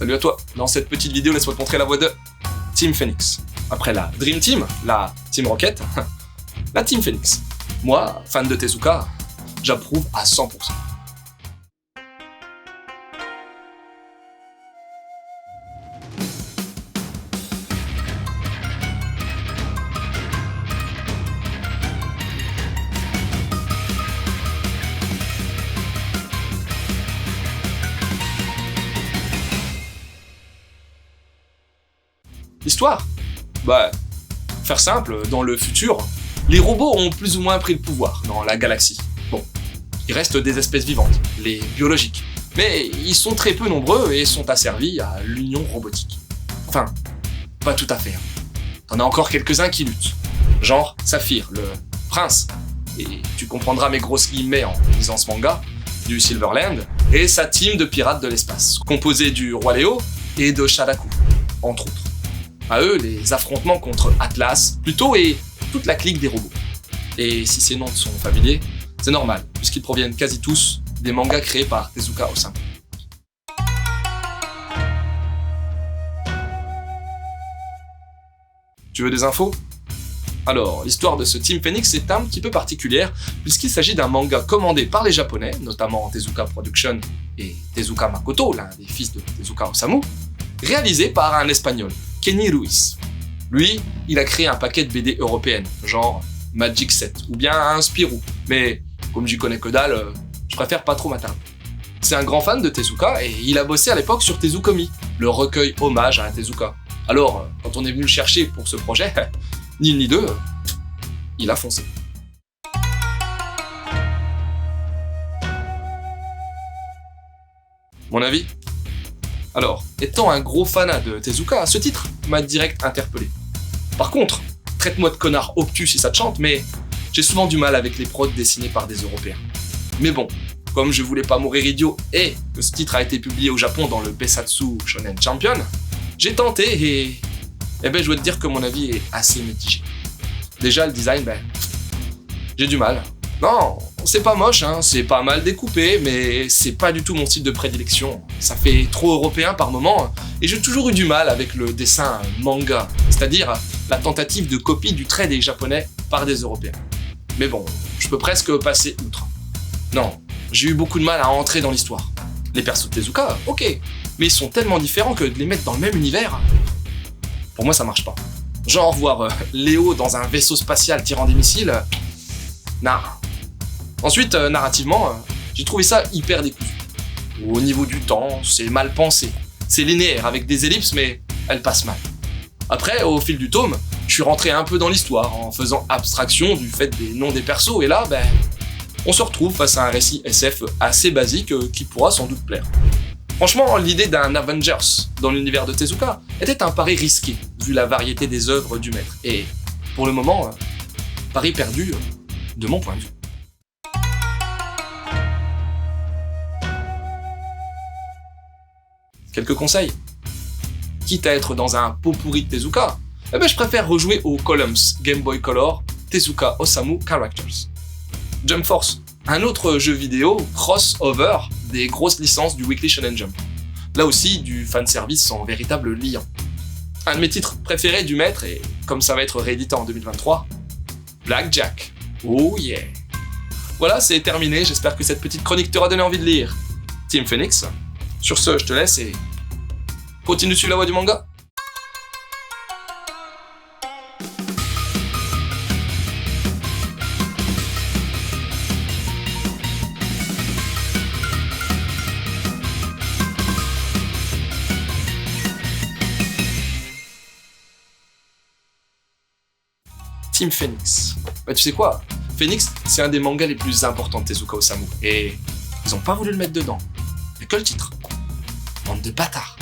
Salut à toi. Dans cette petite vidéo, laisse-moi te montrer la voix de Team Phoenix. Après la Dream Team, la Team Rocket, la Team Phoenix. Moi, fan de Tezuka, j'approuve à 100%. L'histoire? Faire simple, dans le futur, les robots ont plus ou moins pris le pouvoir dans la galaxie. Bon, il reste des espèces vivantes, les biologiques, mais ils sont très peu nombreux et sont asservis à l'union robotique. Enfin, pas tout à fait. T'en as encore quelques-uns qui luttent, genre Saphir, le prince, et tu comprendras mes grosses guillemets en lisant ce manga, du Silverland, et sa team de pirates de l'espace, composée du Roi Léo et de Shadaku, entre autres. À eux, les affrontements contre Atlas, Pluto et toute la clique des robots. Et si ces noms te sont familiers, c'est normal, puisqu'ils proviennent quasi tous des mangas créés par Tezuka Osamu. Tu veux des infos? Alors, l'histoire de ce Team Phoenix est un petit peu particulière, puisqu'il s'agit d'un manga commandé par les Japonais, notamment Tezuka Production et Tezuka Makoto, l'un des fils de Tezuka Osamu, réalisé par un Espagnol, Kenny Ruiz. Lui, il a créé un paquet de BD européennes, genre Magic 7, ou bien un Spirou, mais comme j'y connais que dalle, je préfère pas trop m'attarder. C'est un grand fan de Tezuka et il a bossé à l'époque sur Tezukomi, le recueil hommage à Tezuka. Alors, quand on est venu le chercher pour ce projet, ni une ni deux, il a foncé. Mon avis? Alors, étant un gros fanat de Tezuka, ce titre m'a direct interpellé. Par contre, traite-moi de connard obtus si ça te chante, mais j'ai souvent du mal avec les prods dessinés par des Européens. Mais bon, comme je voulais pas mourir idiot et que ce titre a été publié au Japon dans le Besatsu Shonen Champion, j'ai tenté et je dois te dire que mon avis est assez mitigé. Déjà, le design, j'ai du mal. Non, c'est pas moche, c'est pas mal découpé, mais c'est pas du tout mon style de prédilection. Ça fait trop européen par moment, et j'ai toujours eu du mal avec le dessin manga, c'est-à-dire la tentative de copie du trait des Japonais par des Européens. Mais bon, je peux presque passer outre. Non, j'ai eu beaucoup de mal à entrer dans l'histoire. Les persos de Tezuka, ok, mais ils sont tellement différents que de les mettre dans le même univers, pour moi ça marche pas. Genre voir Léo dans un vaisseau spatial tirant des missiles, nah. Ensuite, narrativement, j'ai trouvé ça hyper décousu. Au niveau du temps, c'est mal pensé. C'est linéaire, avec des ellipses, mais elles passent mal. Après, au fil du tome, je suis rentré un peu dans l'histoire, en faisant abstraction du fait des noms des persos, et là, on se retrouve face à un récit SF assez basique qui pourra sans doute plaire. Franchement, l'idée d'un Avengers dans l'univers de Tezuka était un pari risqué, vu la variété des œuvres du maître. Et, pour le moment, pari perdu, de mon point de vue. Quelques conseils. Quitte à être dans un pot pourri de Tezuka, je préfère rejouer au Columns Game Boy Color Tezuka Osamu Characters. Jump Force, un autre jeu vidéo crossover des grosses licences du Weekly Shonen Jump. Là aussi, du fanservice en véritable liant. Un de mes titres préférés du maître, et comme ça va être réédité en 2023, Blackjack. Oh yeah! Voilà, c'est terminé, j'espère que cette petite chronique t'aura donné envie de lire Team Phoenix. Sur ce, je te laisse et continue sur la voie du manga. Team Phoenix. Tu sais quoi? Phoenix, c'est un des mangas les plus importants de Tezuka Osamu. Et ils ont pas voulu le mettre dedans. Mais que le titre. Bande de bâtards.